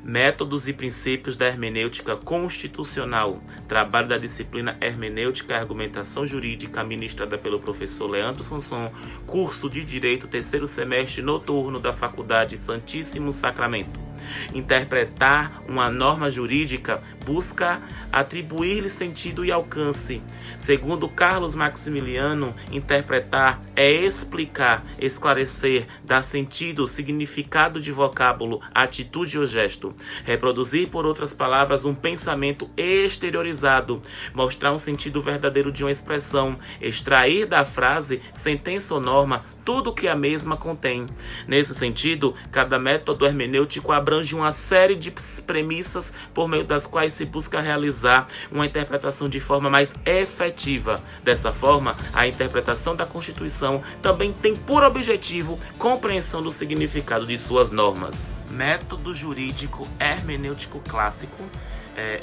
Métodos e princípios da hermenêutica constitucional. Trabalho da disciplina Hermenêutica e Argumentação Jurídica, ministrada pelo professor Leandro Sanson, curso de Direito, terceiro semestre noturno da Faculdade Santíssimo Sacramento. Interpretar uma norma jurídica busca atribuir-lhe sentido e alcance. Segundo Carlos Maximiliano, interpretar é explicar, esclarecer, dar sentido, significado de vocábulo, atitude ou gesto. Reproduzir, por outras palavras, um pensamento exteriorizado, mostrar um sentido verdadeiro de uma expressão, extrair da frase, sentença ou norma, tudo que a mesma contém. Nesse sentido, cada método hermenêutico abrange uma série de premissas por meio das quais se busca realizar uma interpretação de forma mais efetiva. Dessa forma, a interpretação da Constituição também tem por objetivo compreensão do significado de suas normas. Método jurídico hermenêutico clássico.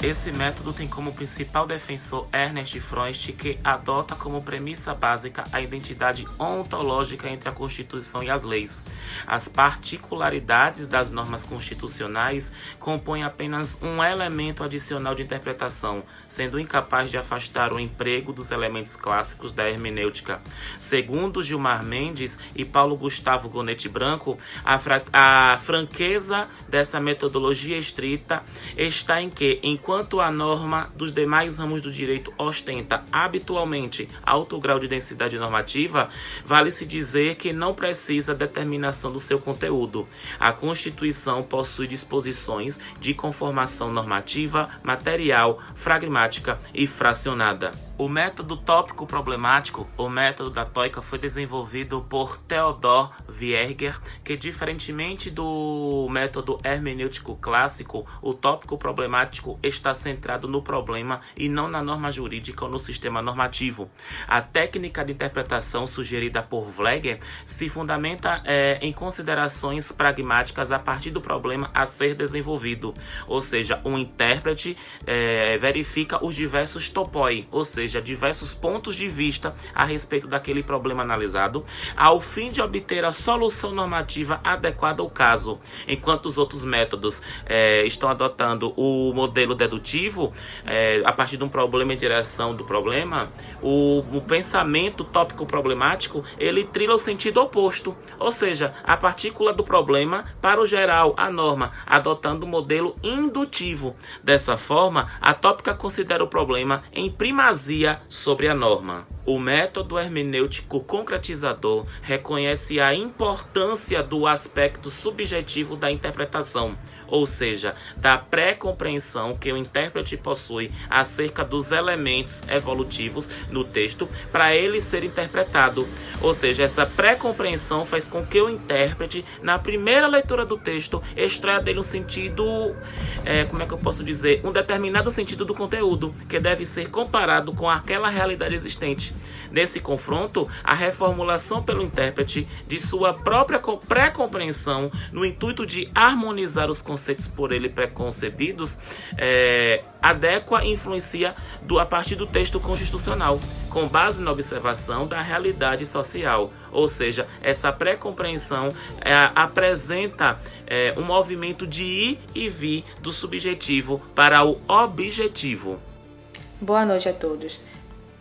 Esse método tem como principal defensor Ernest Freund, que adota como premissa básica a identidade ontológica entre a Constituição e as leis. As particularidades das normas constitucionais compõem apenas um elemento adicional de interpretação, sendo incapaz de afastar o emprego dos elementos clássicos da hermenêutica. Segundo Gilmar Mendes e Paulo Gustavo Gonetti Branco, a franqueza dessa metodologia estrita está em que, enquanto a norma dos demais ramos do direito ostenta habitualmente alto grau de densidade normativa, vale-se dizer que não precisa determinação do seu conteúdo. A Constituição possui disposições de conformação normativa, material, pragmática e fracionada. O método tópico-problemático, o método da tóica, foi desenvolvido por Theodor Vierger, que, diferentemente do método hermenêutico clássico, o tópico-problemático está centrado no problema e não na norma jurídica ou no sistema normativo. A técnica de interpretação sugerida por Vlegger se fundamenta em considerações pragmáticas a partir do problema a ser desenvolvido, ou seja, um intérprete verifica os diversos topoi, ou seja, diversos pontos de vista a respeito daquele problema analisado, ao fim de obter a solução normativa adequada ao caso. Enquanto os outros métodos estão adotando o modelo dedutivo, a partir de um problema em direção do problema, o pensamento tópico-problemático, ele trilha o sentido oposto, ou seja, a partícula do problema para o geral, a norma, adotando o modelo indutivo. Dessa forma, a tópica considera o problema em primazia sobre a norma. O método hermenêutico concretizador reconhece a importância do aspecto subjetivo da interpretação, ou seja, da pré-compreensão que o intérprete possui acerca dos elementos evolutivos no texto para ele ser interpretado. Ou seja, essa pré-compreensão faz com que o intérprete, na primeira leitura do texto, extraia dele um sentido, um determinado sentido do conteúdo, que deve ser comparado com aquela realidade existente. Nesse confronto, a reformulação pelo intérprete de sua própria pré-compreensão, no intuito de harmonizar os conceitos por ele preconcebidos, adequa e influencia a partir do texto constitucional, com base na observação da realidade social. Ou seja, essa pré-compreensão apresenta um movimento de ir e vir do subjetivo para o objetivo. Boa noite a todos.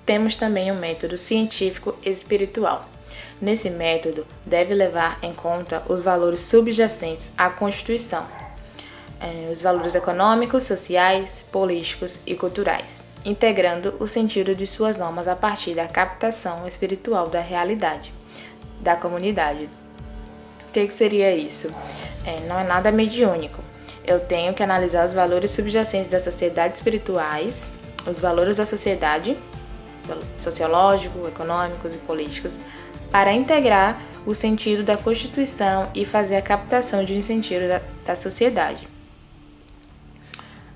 Temos também o método científico espiritual. Nesse método, deve levar em conta os valores subjacentes à Constituição, os valores econômicos, sociais, políticos e culturais, integrando o sentido de suas normas a partir da captação espiritual da realidade da comunidade. O que seria isso? Não é nada mediúnico. Eu tenho que analisar os valores subjacentes das sociedades espirituais, os valores da sociedade, sociológico, econômicos e políticos, para integrar o sentido da Constituição e fazer a captação de um sentido da sociedade.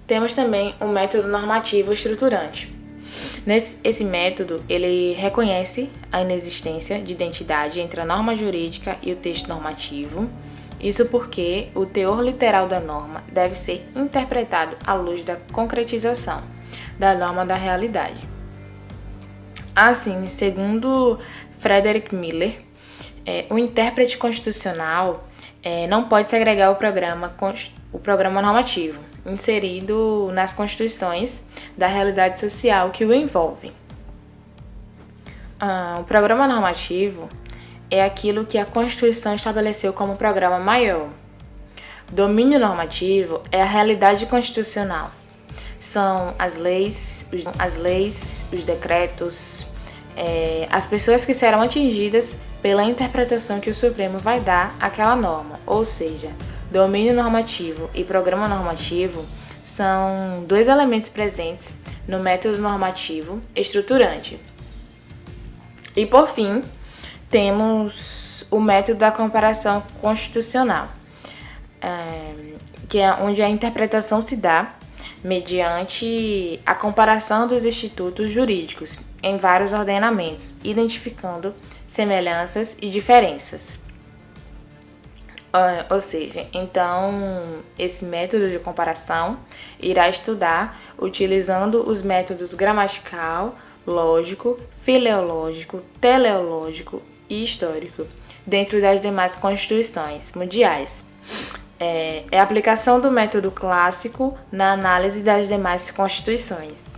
Temos também o método normativo estruturante. Esse método, ele reconhece a inexistência de identidade entre a norma jurídica e o texto normativo. Isso porque o teor literal da norma deve ser interpretado à luz da concretização da norma da realidade. Assim, segundo Frederick Miller, o intérprete constitucional não pode segregar o programa normativo inserido nas constituições da realidade social que o envolve. O programa normativo é aquilo que a Constituição estabeleceu como programa maior. Domínio normativo é a realidade constitucional. São as leis, os decretos, as pessoas que serão atingidas pela interpretação que o Supremo vai dar àquela norma. Ou seja, domínio normativo e programa normativo são dois elementos presentes no método normativo estruturante. E, por fim, temos o método da comparação constitucional, que é onde a interpretação se dá mediante a comparação dos institutos jurídicos em vários ordenamentos, identificando semelhanças e diferenças. Ou seja, então, esse método de comparação irá estudar utilizando os métodos gramatical, lógico, filológico, teleológico e histórico, dentro das demais constituições mundiais. É a aplicação do método clássico na análise das demais constituições.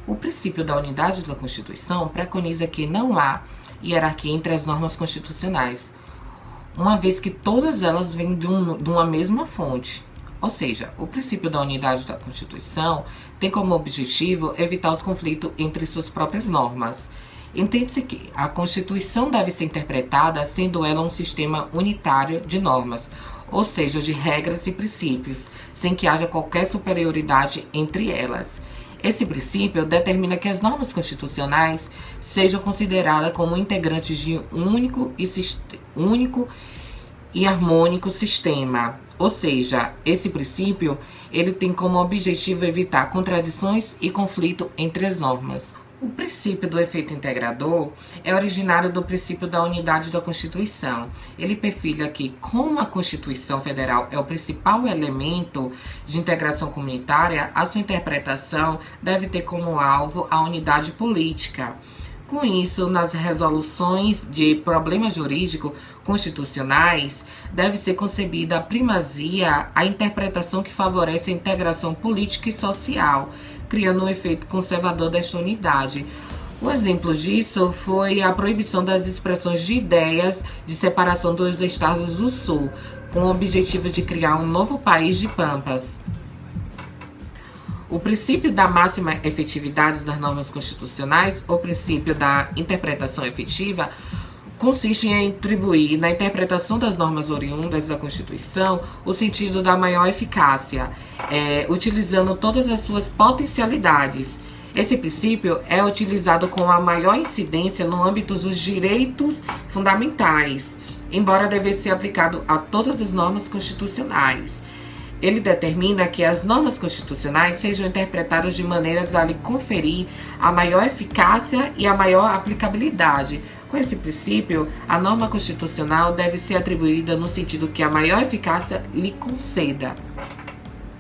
O princípio da unidade da Constituição preconiza que não há hierarquia entre as normas constitucionais, uma vez que todas elas vêm de uma mesma fonte. Ou seja, o princípio da unidade da Constituição tem como objetivo evitar os conflitos entre suas próprias normas. Entende-se que a Constituição deve ser interpretada sendo ela um sistema unitário de normas, ou seja, de regras e princípios, sem que haja qualquer superioridade entre elas. Esse princípio determina que as normas constitucionais sejam consideradas como integrantes de um único e harmônico sistema. Ou seja, esse princípio ele tem como objetivo evitar contradições e conflito entre as normas. O princípio do efeito integrador é originário do princípio da unidade da Constituição. Ele perfila que, como a Constituição Federal é o principal elemento de integração comunitária, a sua interpretação deve ter como alvo a unidade política. Com isso, nas resoluções de problemas jurídicos constitucionais, deve ser concebida a primazia à interpretação que favorece a integração política e social, criando um efeito conservador desta unidade. Um exemplo disso foi a proibição das expressões de ideias de separação dos estados do Sul, com o objetivo de criar um novo país de pampas. O princípio da máxima efetividade das normas constitucionais, ou princípio da interpretação efetiva, consiste em atribuir na interpretação das normas oriundas da Constituição o sentido da maior eficácia, utilizando todas as suas potencialidades. Esse princípio é utilizado com a maior incidência no âmbito dos direitos fundamentais, embora deve ser aplicado a todas as normas constitucionais. Ele determina que as normas constitucionais sejam interpretadas de maneiras a lhe conferir a maior eficácia e a maior aplicabilidade. Com esse princípio, a norma constitucional deve ser atribuída no sentido que a maior eficácia lhe conceda.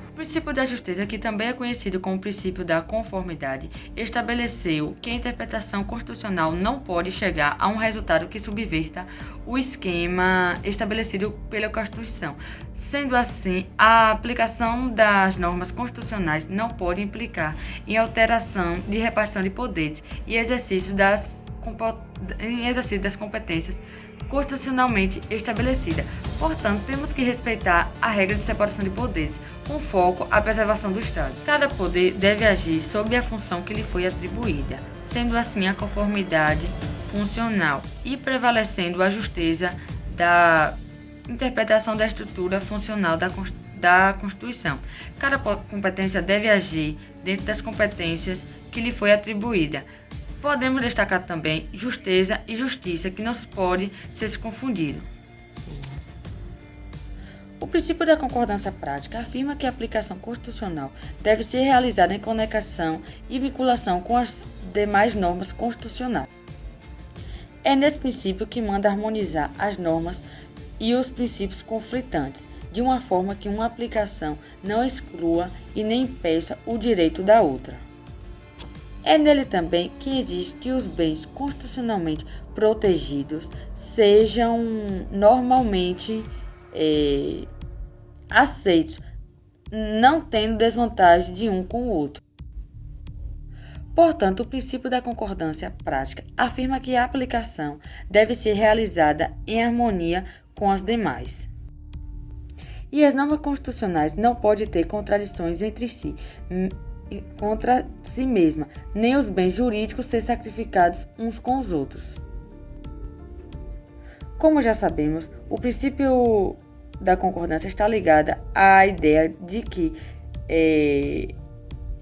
O princípio da justiça, que também é conhecido como princípio da conformidade, estabeleceu que a interpretação constitucional não pode chegar a um resultado que subverta o esquema estabelecido pela Constituição. Sendo assim, a aplicação das normas constitucionais não pode implicar em alteração de repartição de poderes e exercício das competências constitucionalmente estabelecida. Portanto, temos que respeitar a regra de separação de poderes, com foco à preservação do Estado. Cada poder deve agir sob a função que lhe foi atribuída, sendo assim a conformidade funcional e prevalecendo a justeza da interpretação da estrutura funcional da Constituição. Cada competência deve agir dentro das competências que lhe foi atribuída. Podemos destacar também justeza e justiça, que não pode ser confundido. O princípio da concordância prática afirma que a aplicação constitucional deve ser realizada em conexão e vinculação com as demais normas constitucionais. É nesse princípio que manda harmonizar as normas e os princípios conflitantes, de uma forma que uma aplicação não exclua e nem impeça o direito da outra. É nele também que exige que os bens constitucionalmente protegidos sejam normalmente aceitos, não tendo desvantagem de um com o outro. Portanto, o princípio da concordância prática afirma que a aplicação deve ser realizada em harmonia com as demais. E as normas constitucionais não podem ter contradições entre si, contra si mesma, nem os bens jurídicos ser sacrificados uns com os outros. Como já sabemos, o princípio da concordância está ligado à ideia de que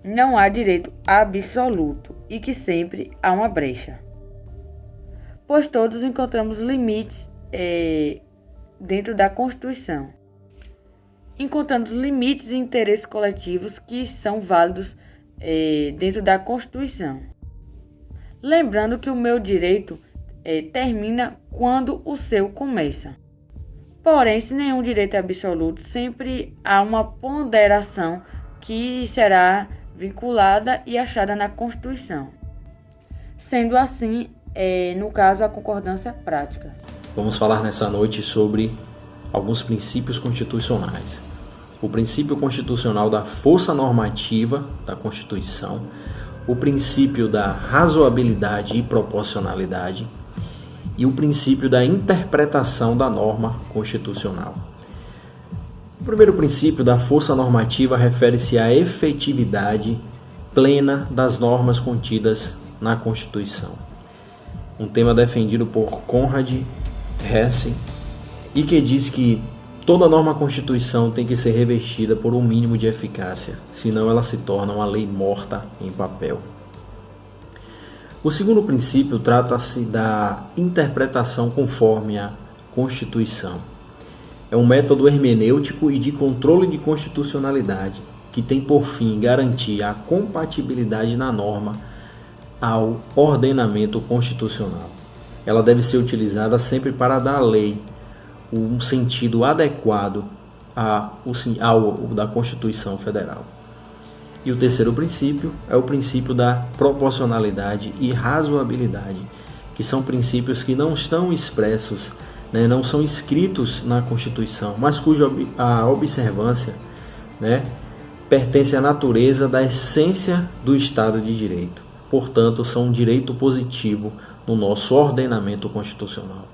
não há direito absoluto e que sempre há uma brecha, pois todos encontramos limites dentro da Constituição. Encontramos limites e interesses coletivos que são válidos dentro da Constituição. Lembrando que o meu direito termina quando o seu começa. Porém, se nenhum direito é absoluto, sempre há uma ponderação que será vinculada e achada na Constituição. Sendo assim, no caso, a concordância prática. Vamos falar nessa noite sobre alguns princípios constitucionais. O princípio constitucional da força normativa da Constituição, o princípio da razoabilidade e proporcionalidade e o princípio da interpretação da norma constitucional. O primeiro princípio da força normativa refere-se à efetividade plena das normas contidas na Constituição. Um tema defendido por Conrad Hesse e que diz que toda norma Constituição tem que ser revestida por um mínimo de eficácia, senão ela se torna uma lei morta em papel. O segundo princípio trata-se da interpretação conforme a Constituição. É um método hermenêutico e de controle de constitucionalidade que tem por fim garantir a compatibilidade na norma ao ordenamento constitucional. Ela deve ser utilizada sempre para dar à lei um sentido adequado ao da Constituição Federal. E o terceiro princípio é o princípio da proporcionalidade e razoabilidade, que são princípios que não estão expressos, não são escritos na Constituição, mas cuja a observância pertence à natureza da essência do Estado de Direito. Portanto, são um direito positivo no nosso ordenamento constitucional.